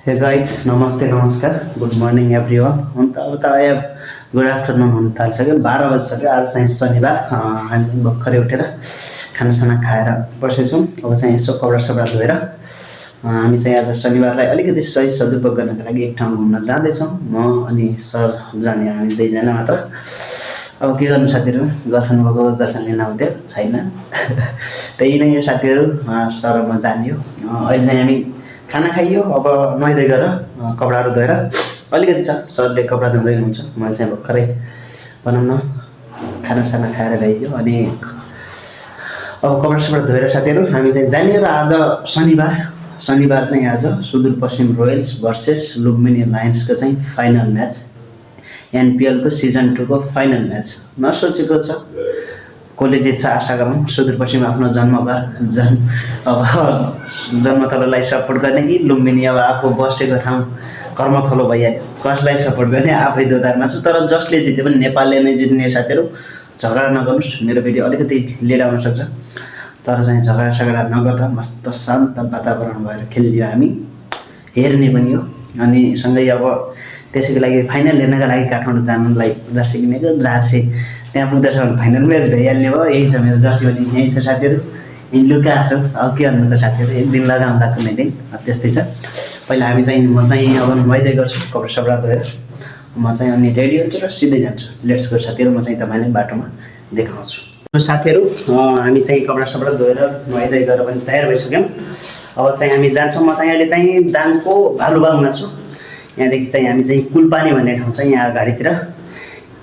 Hey guys, नमस्ते नमस्कार good morning everyone हुन त अब त आयो गुड आफ्टरनुन हुन थालिसक्यो 12 बजिसक्यो आज चाहिँ शनिबार हामी भर्खरै उठेर खानासाना खाएर बसेछौँ अब चाहिँ यसो कपडा धोएर हामी चाहिँ आज शनिबारलाई अलिकति सही सदुपयोग गर्नको लागि एक ठाउँ घुम्न जाँदैछौँ म अनि सर जाने हामी दुईजना मात्र अब के गर्नु साथीहरू गर्लफ्रेन्ड भएको गर्लफ्रेन्ड लिन आउँथ्यो छैन त्यही नै यो साथीहरू सर म जाने हो अहिले चाहिँ हामी खाना खाइयो अब नुहाइधुवाइ गरेर कपडाहरू धोएर अलिकति छ सरले कपडा धुँदै हुनुहुन्छ मैले चाहिँ भर्खरै भनौँ न खानासाना खाएर ल्याइयो अनि अब कपडा धोएर साथीहरू हामी चाहिँ जाने र आज शनिबार चाहिँ आज सुदूरपश्चिम रोयल्स भर्सेस लुम्बिनी लायन्सको चाहिँ फाइनल म्याच एनपिएलको सिजन 2 को फाइनल म्याच नसोचेको छ कसले जित्छ आशा गरौँ सुदूरपश्चिम आफ्नो जन्मथलोलाई सपोर्ट गर्ने कि लुम्बिनी अब आफू बसेको ठाउँ कर्मथलो भइहाल्यो कसलाई सपोर्ट गर्ने आफै दोधारमा छु तर जसले जित्यो पनि नेपालले नै जित्ने साथीहरू झगडा नगर्नुहोस् मेरो भिडियो अलिकति लेट आउन सक्छ तर चाहिँ झगडा नगरेर मस्त शान्त वातावरण भएर खेलिदियो हामी हेर्ने पनि हो अनि सँगै अब त्यसैको लागि फाइनल हेर्नका लागि काठमाडौँ जानुलाई जर्सी किनेको जर्सी त्यहाँ पुग्दैछ भने फाइनल म्याच भइहाल्ने भयो यही छ मेरो जर्सी पनि यहीँ छ साथीहरू यहीँ लुकाएको छु अब के गर्नु त साथीहरू एक दिन लगाउँला कुनै दिन त्यस्तै छ पहिला हामी चाहिँ म चाहिँ अब नुहाइधुवाइ गर्छु कपडा धोएर म चाहिँ अनि रेडी हुन्छु र सिधै जान्छु लेट्स गो साथीहरू म चाहिँ तपाईँलाई बाटोमा देखाउँछु साथीहरू हामी चाहिँ कपडा धोएर नुहाइधुवाइ गरेर पनि तयार भइसक्यौँ अब चाहिँ हामी जान्छौँ म चाहिँ अहिले चाहिँ दाङको भालुबाङमा छु यहाँदेखि चाहिँ हामी चाहिँ कुलपानी भन्ने ठाउँ छ यहाँ अगाडितिर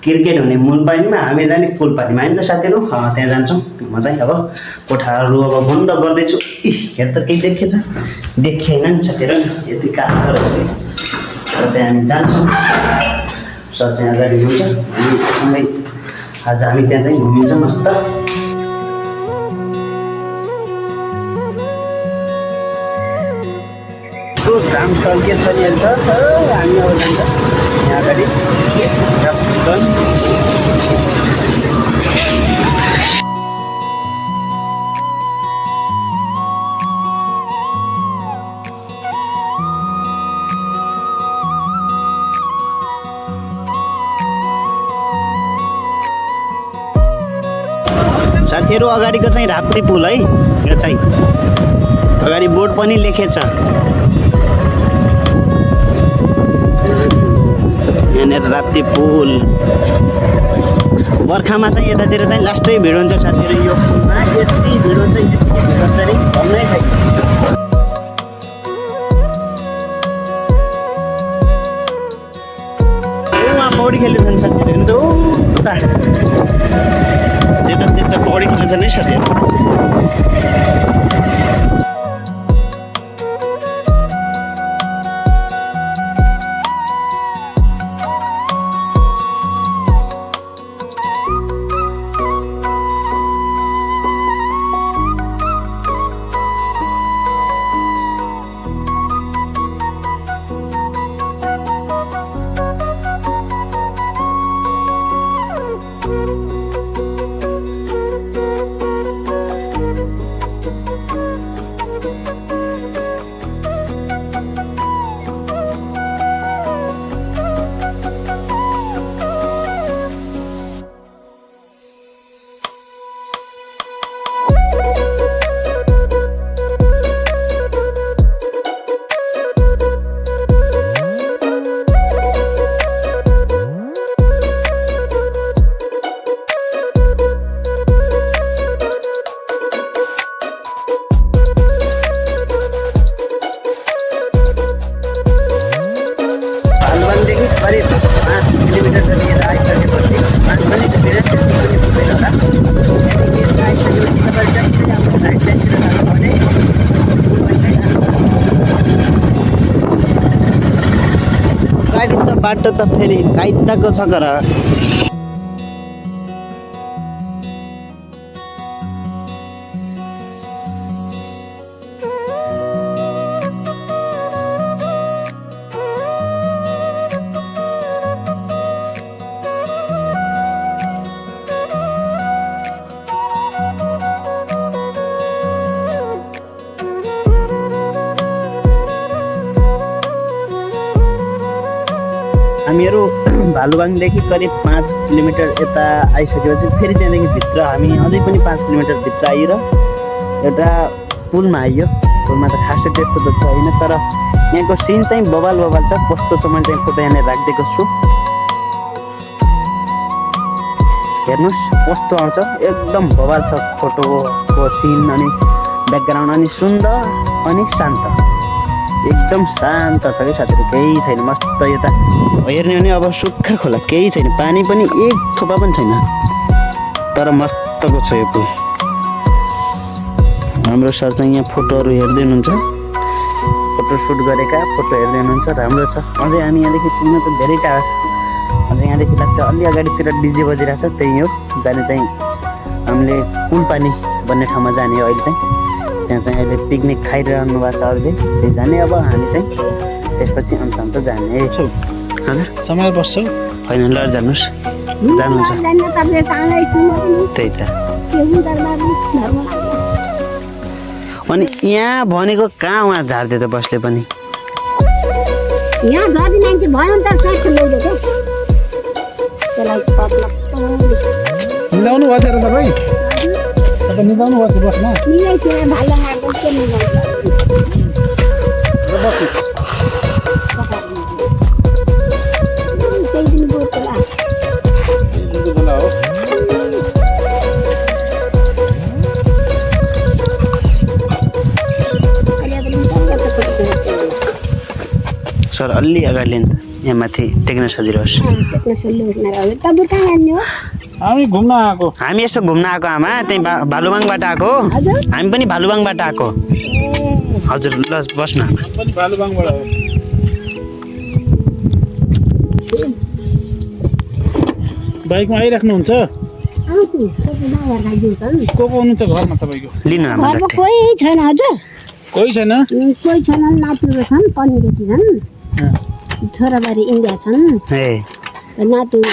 क्रिकेट हुने मूलपानीमा हामी जाने कुलपानीमा होइन त साथीहरू त्यहाँ जान्छौँ म चाहिँ अब कोठाहरू अब बन्द गर्दैछु हेर त केही देखेछ देखेन नि साथीहरू यति कालो रहेछ र चाहिँ हामी जान्छौँ सर चाहिँ अगाडि हुन्छ हामी सँगै आज हामी त्यहाँ चाहिँ घुमिन्छौँ मस्त काम टल्के चलिहाल्छ हामी अब जान्छ यहाँ अगाडि साथीहरू अगाडिको चाहिँ राप्ती पुल है यो चाहिँ अगाडि बोर्ड पनि लेखेछ यहाँनिर राप्ती पुल बर्खामा चाहिँ यतातिर चाहिँ लास्टै भिड हुन्छ साथीहरू यो पुलमा यति भिड हुन्छ नि भन्नै छैन उहाँ पौडी खेल्दैछन् साथीहरू हेर्नु त त्यता पौडी खेल्दैछन् है साथीहरू बाटो त फेरि काइदाको छ तर हामीहरू भालुवाङदेखि करिब 5 किलोमिटर यता आइसकेपछि फेरि त्यहाँदेखि भित्र हामी अझै पनि 5 किलोमिटर भित्र आएर एउटा पुलमा आइयो। पुलमा त खासै त्यस्तो त छैन, तर यहाँको सिन चाहिँ बबाल छ। कस्तो छ मैले चाहिँ फोटो यहाँनिर राखिदिएको छु, हेर्नुहोस् कस्तो आउँछ। एकदम बबाल छ फोटोको सिन अनि ब्याकग्राउन्ड, अनि सुन्दर अनि शान्त, एकदम शान्त छ कि साथीहरू, केही छैन। मस्त यता हेर्ने भने अब सुक्खा खोला, केही छैन, पानी पनि एक थोपा पनि छैन, तर मस्तको छ यो पुल। हाम्रो सर चाहिँ यहाँ फोटोहरू हेर्दै हुनुहुन्छ, फोटो सुट गरेका फोटो हेर्दै हुनुहुन्छ, राम्रो छ। अझै हामी यहाँदेखि पुग्न त धेरै टाढा छ, अझै यहाँदेखि लाग्छ अलि अगाडितिर डिजे बजिरहेको छ, त्यही हो जाने चाहिँ हामीले कुलपानी भन्ने ठाउँमा जाने हो अहिले चाहिँ। त्यहाँ चाहिँ अहिले पिकनिक खाइरहनु भएको छ अरूले, त्यही जाने। अब हामी चाहिँ त्यसपछि अन्त जाने। हजुर समय बस्छौ होइन, ल जानुहोस्, जानुहुन्छ त्यही त। अनि यहाँ भनेको कहाँ उहाँ झार्दै त बसले पनि यहाँ झर्दी मान्छे भयो नि त स्वास्थ्य लैदिएको त्यसलाई निदाउनु भएको छ र तपाईँ निदाउनु भएको छ बस्न मिलाइतिर भालो मार्दै के मिलाउँछ त्यही दिन बोतला हो। सर अलि अगाडि लिनु, यहाँ माथि टेक्न सजिलो होस्। हामी घुम्न आएको, हामी यसो घुम्न आएको आमा, त्यही भालुवाङबाट आएको। हामी पनि भालुवाङबाट आएको। हजुर ल बस्नु आमा। पनि भालुवाङबाट हो। बाइकमा आइराख्नुहुन्छ? को हुनुहुन्छ घरमा तपाईँको? लिनु आमा लट्ठी। कोही छैन हजुर, कोही छैन? कोही छैन, नातिहरू छन्, पनिरेटी छन्, छोराबारी इन्डिया छन्, ए नातिहरू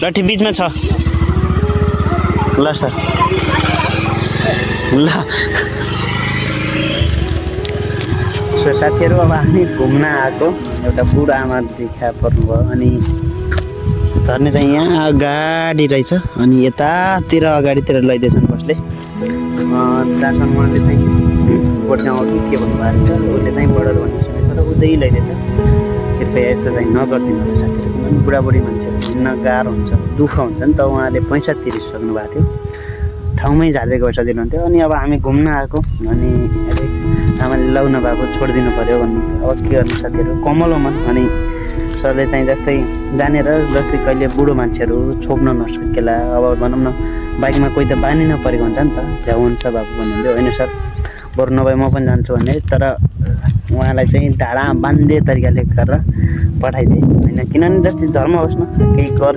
लट्ठी बिचमा छ। ल सर ल सो साथीहरू, अब हामी घुम्न आएको एउटा बुढा आमा देखा पर्नुभयो। अनि झर्ने चाहिँ यहाँ अगाडि रहेछ, अनि यतातिर अगाडितिर लैदिएछन् बसले। जहाँसम्म उहाँले चाहिँ गोठगाउँ के भन्नुभएको रहेछ, उसले चाहिँ बर्डर भन्ने सुनेछ र उतै लैदिएछ। कृपया यस्तो चाहिँ नगरिदिनु होला साथीहरू, किनभने बुढाबुढी मान्छेहरू हिँड्न गाह्रो हुन्छ, दुःख हुन्छ नि त। उहाँले पैसा तिरिसक्नु भएको थियो, ठाउँमै झार्दै गएर सजिलो हुन्थ्यो। अनि अब हामी घुम्न आएको, अनि आमाले लग्न भएको छोडिदिनु पऱ्यो भन्नुहुन्थ्यो। अब के गर्नु साथीहरू, कमलो मन। अनि सरले चाहिँ जस्तै जानेर, जस्तै कहिले बुढो मान्छेहरू छोप्न नसकेला, अब भनौँ न बाइकमा कोही त बानी नपरेको हुन्छ नि त, झ्याउ हुन्छ बाबु भन्नुहुन्थ्यो। होइन सर बरु नभए म पनि जान्छु भने, तर उहाँलाई चाहिँ ढाडा बान्धे तरिकाले गरेर पठाइदिएँ होइन। किनभने जस्तै धर्म होस् न, केही कर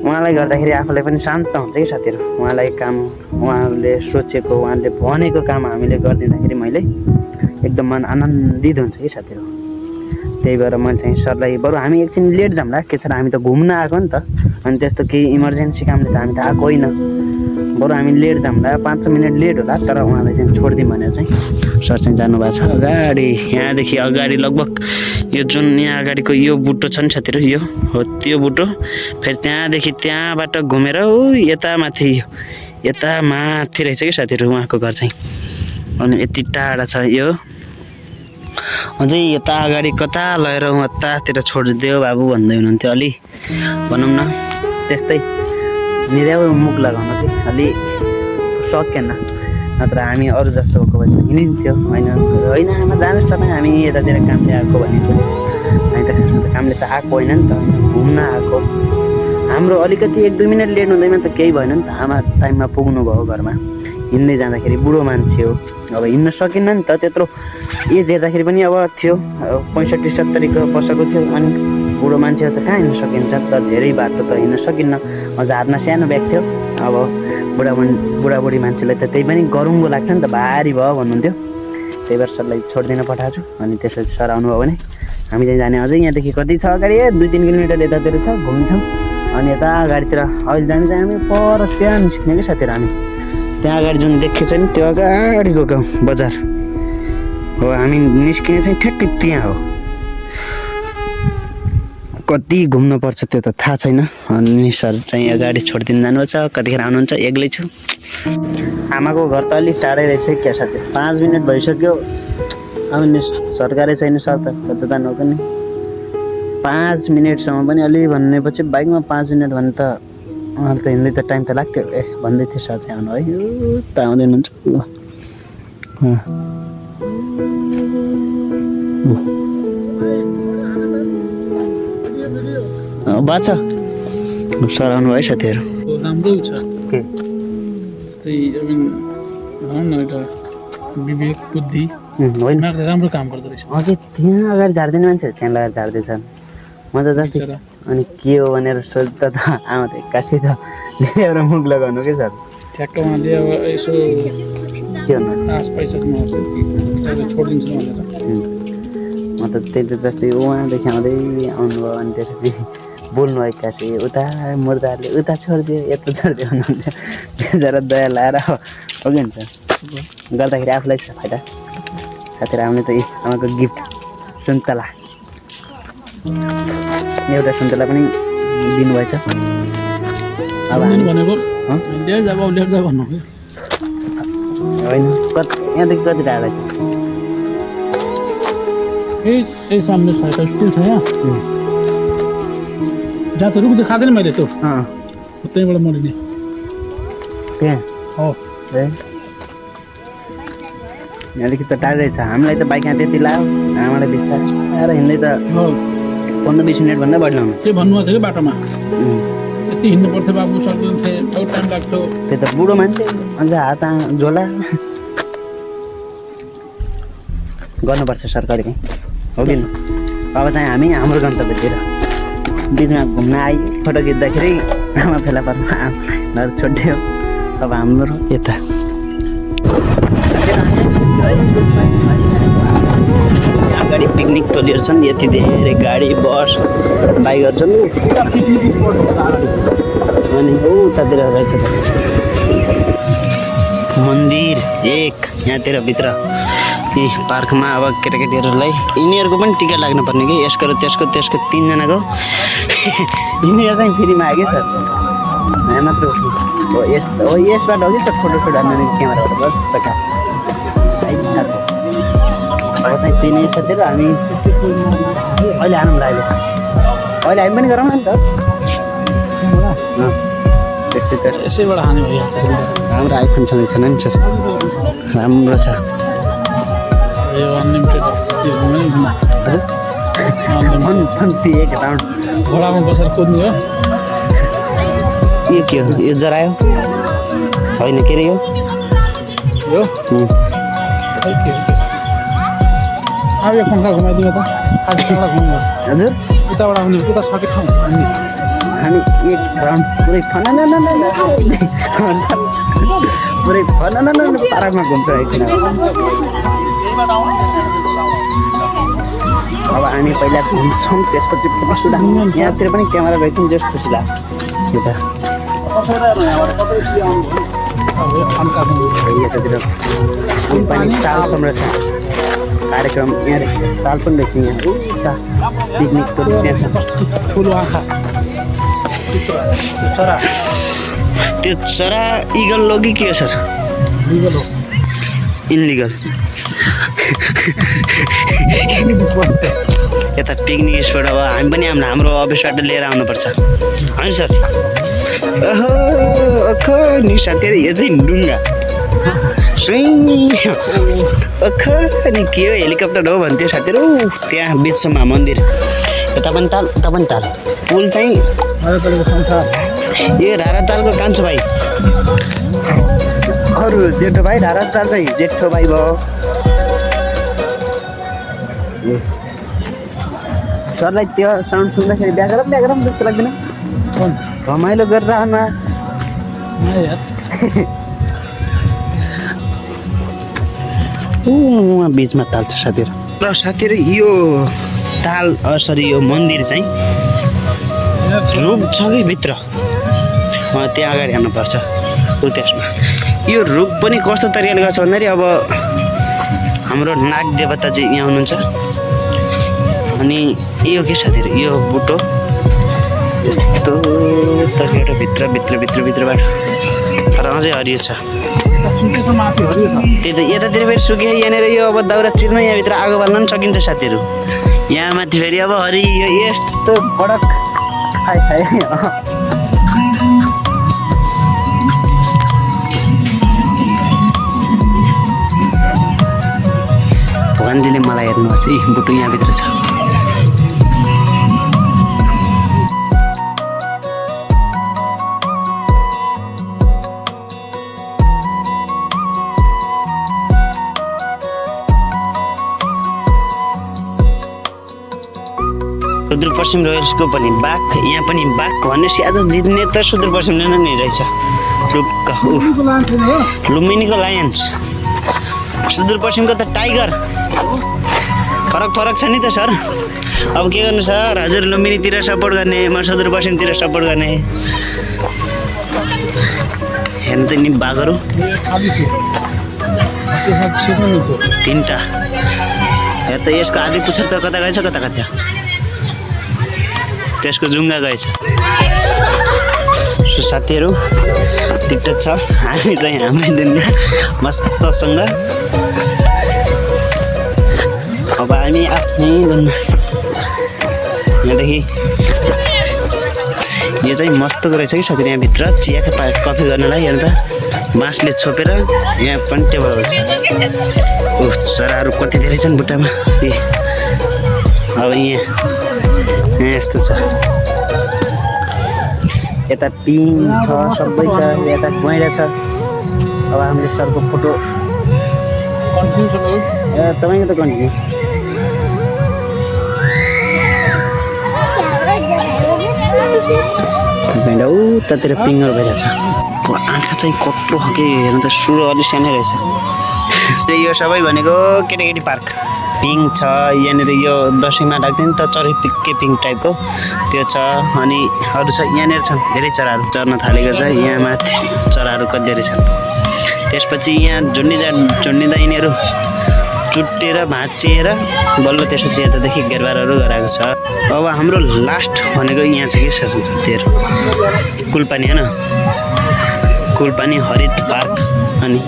उहाँलाई गर्दाखेरि आफूलाई पनि शान्त हुन्छ कि साथीहरू। उहाँलाई काम, उहाँले सोचेको, उहाँले भनेको काम हामीले गरिदिँदाखेरि मैले एकदम मन आनन्दित हुन्छ कि साथीहरू। त्यही भएर मैले चाहिँ सरलाई बरु हामी एकछिन लेट जाउँला, के छ र हामी त घुम्न आएको नि त, अनि त्यस्तो केही इमर्जेन्सी कामले त हामी त आएको होइन, बरु हामी लेट जाउँला, 5 मिनट लेट होला, तर उहाँलाई चाहिँ छोडिदिउँ भनेर चाहिँ सर चाहिँ जानुभएको छ अगाडि। यहाँदेखि अगाडि लगभग यो जुन यहाँ अगाडिको यो बुटो छ नि साथीहरू, यो हो त्यो बुटो। फेरि त्यहाँदेखि त्यहाँबाट घुमेर यता माथि, यता माथि रहेछ कि साथीहरू उहाँको घर चाहिँ। अनि यति टाढा छ यो, अझै यता अगाडि कता लगेर उतातिर छोडिदियो बाबु भन्दै हुनुहुन्थ्यो। अलि भनौँ न त्यस्तै निर्याउ मुख लगाउन कि अलि सकेन, नत्र हामी अरू जस्तो भएको भए हिँडिन्थ्यो। होइन होइन आमा जानुहोस् तपाईँ, हामी यतातिर कामले आएको भनिन्थ्यो। हामी त कामले त आएको होइन नि त, घुम्न आएको। हाम्रो अलिकति 1-2 मिनट लेट हुँदैमा त केही भएन नि त, आमा टाइममा पुग्नु भयो घरमा। हिँड्दै जाँदाखेरि बुढो मान्छे हो, अब हिँड्न सकिन्न नि त, त्यत्रो एज हेर्दाखेरि पनि अब थियो 65-70 वर्षको थियो। अनि बुढो मान्छे हो त कहाँ हिँड्न सकिन्छ त, धेरै बाटो त हिँड्न सकिन्न। झार्न सानो ब्याग थियो, अब बुढाबुढी मान्छेलाई त त्यही पनि गरुङ्गो लाग्छ नि त, भारी भयो भन्नुहुन्थ्यो। त्यही भएर सरलाई छोडिदिन पठाएको छु। अनि त्यसपछि सर आउनुभयो भने हामी चाहिँ जाने। अझै यहाँदेखि कति छ अगाडि, 2-3 किलोमिटर यतातिर छ घुम्ने ठाउँ। अनि यता अगाडितिर अहिले जाने चाहिँ हामी पर त्यहाँ निस्किने कि साथीहरू। हामी त्यहाँ अगाडि जुन देखेको छ नि त्यो अगाडिको गाउँ बजार हो। हामी निस्किने चाहिँ ठ्याक्कै त्यहाँ हो। कति घुम्नुपर्छ त्यो त थाहा छैन। अनि सर चाहिँ अगाडि छोडिदिनु जानुभएको छ। कतिखेर आउनुहुन्छ एक्लै छु। आमाको घर त अलिक टाढै रहेछ क्या साथी। 5 मिनट भइसक्यो आउने सरकारै छैन सर त कता जानु पनि। 5 मिनटसम्म पनि अलि भनेपछि बाइकमा 5 मिनट भने त उहाँले त हिँड्दै त टाइम त लाग्थ्यो। भन्दै थियो सर चाहिँ आउनु है यो त आउँदैन हुन्छ बाचा सर आउनु है साथीहरू। राम्रो छ के जस्तै अब भनौँ न एउटा विवेक बुद्धि होइन राम्रो काम गर्दो रहेछ। अघि त्यहाँ अगाडि झार्दिने मान्छेहरू त्यहाँ लगाएर झार्दैछन्। म त जति अनि के हो भनेर सोध्दा त आमा त एक्कासी त ल्याएर मुख लगाउनु के सर ठ्याक्क उहाँले अब यसो के भन्नु। आश पाइसक्नु छोडिदिन्छु भनेर म त त्यही त जस्तै उहाँदेखि आउँदै आउनुभयो अनि त्यसपछि बोल्नु एक्कासी उता मुर्दाहरूले उता छोडिदियो यता छोडिदियो भन्नुहुन्थ्यो। बिचरा दया लाएर हो कि हुन्छ गर्दाखेरि आफूलाई छ फाइदा। साथीहरू आउने त आमाको गिफ्ट सुन्तला एउटा सुन्तला पनि दिनुभएछ। अब हामी भनेको लिएर जा भन्नु होइन यहाँदेखि कति टाढा छ यही सामने छ एउटा स्कुल छ यहाँ जहाँ त रुख देखाएको मैले त्यो त्यहीँबाट मरिने त्यहाँ हो। यहाँदेखि त टाढै छ। हामीलाई त बाइक यहाँ त्यति लाग्यो आमालाई बिस्तारै हिँड्दै त 15-20 मिनटभन्दा बढी लाउनु। त्यो भन्नुभएको थियो कि बाटोमा यति हिँड्नु पर्थ्यो बाबु सक्दैन थियो बहुत टाइम लाग्थ्यो। त्यो त बुढो मान्छे अझ हात झोला गर्नुपर्छ सरकारी कहीँ हो कि अब चाहिँ हामी हाम्रो गन्तव्यतिर बिचमा घुम्न आयो फोटो खिच्दाखेरि आमा फेला पर्नु घर छोडिदियो। अब हाम्रो यता अगाडि पिकनिक टोलीहरू छन्। यति धेरै गाडी बस बाइकहरू छन् अनि उतातिर रहेछ त मन्दिर एक यहाँतिर भित्र यी पार्कमा। अब केटाकेटीहरूलाई यिनीहरूको पनि टिकट लाग्नुपर्ने कि यसको र त्यसको 3जनाको यिनीहरू चाहिँ फ्रीमा आयो कि सर यहाँ मात्र हो यसबाट हो कि सर फोटो हाल्नु क्यामेराबाट बस त अब चाहिँ त्यही नै साथीहरू हामी अहिले हानौँ अहिले हामी पनि गरौँ न नि त यसैबाट हाने भइहाल्छ। राम्रो आइफोन छँदैछ नि सर राम्रो छ यो अनलिमिटेड हजुर एक राउन्ड घोडामा बसेर कुद्ने हो। यो के हो यो जरायो होइन के अरे यो अब यो पङ्खा घुमाइदिनु त आज पङ्खा घुम्नु हजुर उताबाट आउने उता सके ठाउँ हामी एक राउन्ड पुरै पुरै पार्कमा घुम्छ एकछिन। अब हामी पहिला घुम्छौँ त्यसपछि फोटो यहाँतिर पनि क्यामेरा गइदिउँ जस्तो खुसी लाग्छ यता यतातिर पनि ताल संरक्षण कार्यक्रम यहाँ रहेछ। ताल पनि रहेछ यहाँ उता पिकनिकको त्यहाँ छ ठुलो आँखा चरा त्यो चरा इगल लगी के हो सर इनलिगल यता पिकनिक स्पोट। अब हामी पनि हाम्रो अफिसबाट लिएर आउनुपर्छ होइन सर। ओहो नि साथीहरू यो चाहिँ डुङ्गा नि के हो हेलिकप्टर हो भन्थ्यो साथीहरू। त्यहाँ बिचमा मन्दिर यता पनि ताल उता पनि ताल पुल चाहिँ यो रारा तालको कान्छो भाइ अरू जेठो भाइ रारा ताल चाहिँ जेठो भाइ भयो। सरलाई त्यो साउन्ड सुन्दाखेरि ब्याकरम जस्तो लाग्दैन रमाइलो गरेर आउनु उहाँ बिचमा ताल छ साथीहरू। र साथीहरू यो ताल सरी यो मन्दिर चाहिँ रुख छ कि भित्र त्यहाँ अगाडि हाल्नुपर्छ। ऊ त्यसमा यो रुख पनि कस्तो तरिकाले गर्छ भन्दाखेरि अब हाम्रो नाग देवताजी यहाँ हुनुहुन्छ अनि यो के साथीहरू यो बुटो यस्तो तरिकाबाट भित्रबाट तर अझै हरियो छ सुकेको माथि हरियो छ त्यही त यतातिर फेरि सुक्यो यहाँनिर यो अब दाउरा चिर्न यहाँभित्र आगो बाल्न पनि सकिन्छ साथीहरू यहाँ माथि फेरि अब हरियो यस्तो कडक हाय भगवान्जीले मलाई हेर्नुभएको छ यी बुटो यहाँभित्र छ सुदूरपश्चिम रोयल्सको पनि बाघ यहाँ पनि बाघ भनेपछि आज जित्ने त सुदूरपश्चिम नै रहेछ लुम्बिनीको लायन्स सुदूरपश्चिमको त टाइगर फरक छ नि त सर अब के गर्नु सर हजुर लुम्बिनीतिर सपोर्ट गर्ने म सुदूरपश्चिमतिर सपोर्ट गर्ने हेर्नु त नि बाघहरू तिनवटा यहाँ त यसको आधी पुच्छर त कता गएछ कता त्यसको जुङ्गा गएछ सो साथीहरू टिकटक छ हामी चाहिँ हाम्रै दुनियाँ मस्तसँग अब हामी आफ्नै दुनियाँ यहाँदेखि यो चाहिँ मस्तको रहेछ कि साथीहरू यहाँभित्र चिया कफी गर्नलाई हेर्नु त बाँसले छोपेर यहाँ पनि टेबल छ चराहरू कति धेरै छन् बुट्टामा अब यहाँ यस्तो छ यता पिङ छ सबै छ यता गैँडा छ अब हामीले सरको फोटो तपाईँको त कन्टिन्यू गैँडा उतातिर पिङहरू भइरहेछ आँखा चाहिँ कत्रो खालको हेर्नु त सुरु अलिक सानै रहेछ यो सबै भनेको केटाकेटी पार्क पिङ छ यहाँनिर यो दसैँमा लाग्दैन त चरिपिक्के पिङ टाइपको त्यो छ अनि अरू छ यहाँनिर छन् धेरै चराहरू चर्न थालेको छ यहाँ माथि चराहरू कति धेरै छन् त्यसपछि यहाँ झुन्डिँदा यिनीहरू चुट्टेर भाँचिएर बल्ल त्यसपछि यतादेखि घेरबारहरू गराएको छ अब हाम्रो लास्ट भनेको यहाँ चाहिँ के छ त्योहरू कुलपानी होइन कुलपानी हरित पार्क अनि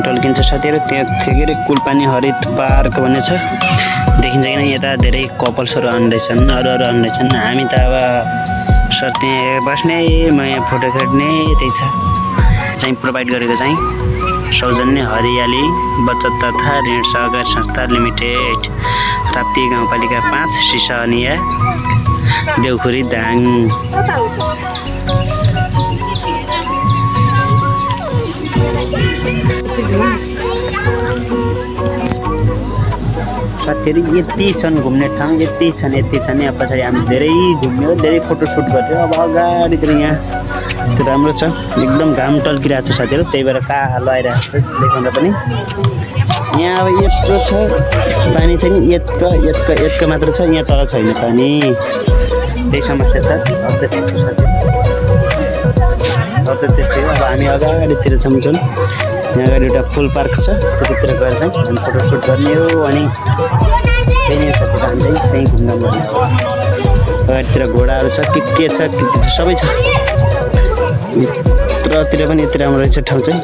टल्किन्छ साथीहरू त्यहाँ थियो के अरे कुलपानी हरित पार्क भन्ने छ देखिन्छ किन यता धेरै कपल्सहरू आउने रहेछन् अरू आउने रहेछन् हामी त अब सर त्यहाँ बस्ने म यहाँ फोटो खिच्ने त्यही छ चाहिँ प्रोभाइड गरेको चाहिँ सौजन्य हरियाली बचत तथा ऋण सहकारी संस्था लिमिटेड राप्ती गाउँपालिका 5 सिसानिया देउखुरी दाङ साथीहरू यति छन् घुम्ने ठाउँ यति छन् यहाँ पछाडि हामी धेरै घुम्यो धेरै फोटोसुट गऱ्यो अब अगाडितिर यहाँ त्यो राम्रो छ एकदम घाम टल्किरहेको छ साथीहरू त्यही भएर कालो आइरहेको छ देखाउँदा पनि यहाँ अब यत्रो छ पानी चाहिँ यत्को मात्र छ यहाँ तर छैन पानी त्यही समस्या छ अब त्यस्तै हो अब हामी अगाडितिर छौँ यहाँ अगाडि एउटा फुल पार्क छ त्यतितिर गएर चाहिँ हामी फोटोसुट गर्ने हो अनि त्यही नै साथीहरू हामी चाहिँ त्यहीँ घुम्न गउने हो अगाडितिर घोडाहरू छ के छ सबै छ यत्रतिर पनि यति राम्रो रहेछ ठाउँ चाहिँ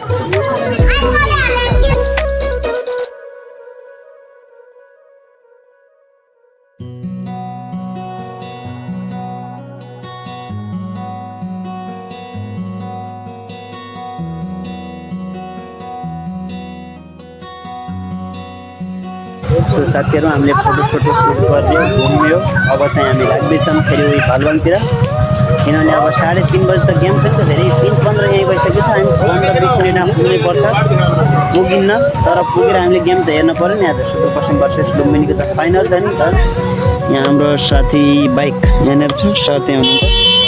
सो साथीहरू हामीले फोटोसुट गऱ्यो घुम्यो अब चाहिँ हामी लाग्दैछौँ फेरि उयो भलबङतिर किनभने अब 3:30 बजी त गेम छ नि त फेरि 3:15 यहीँ भइसक्यो छ हामी 15-20 मिनटमा पुग्नुपर्छ पुगिन्न तर पुगेर हामीले गेम त हेर्नु पऱ्यो नि आज सुदूरपश्चिम भर्सेस लुम्बिनीको त फाइनल छ नि त यहाँ हाम्रो साथी बाइक यहाँनिर छ सर त्यहाँ हुनुहुन्छ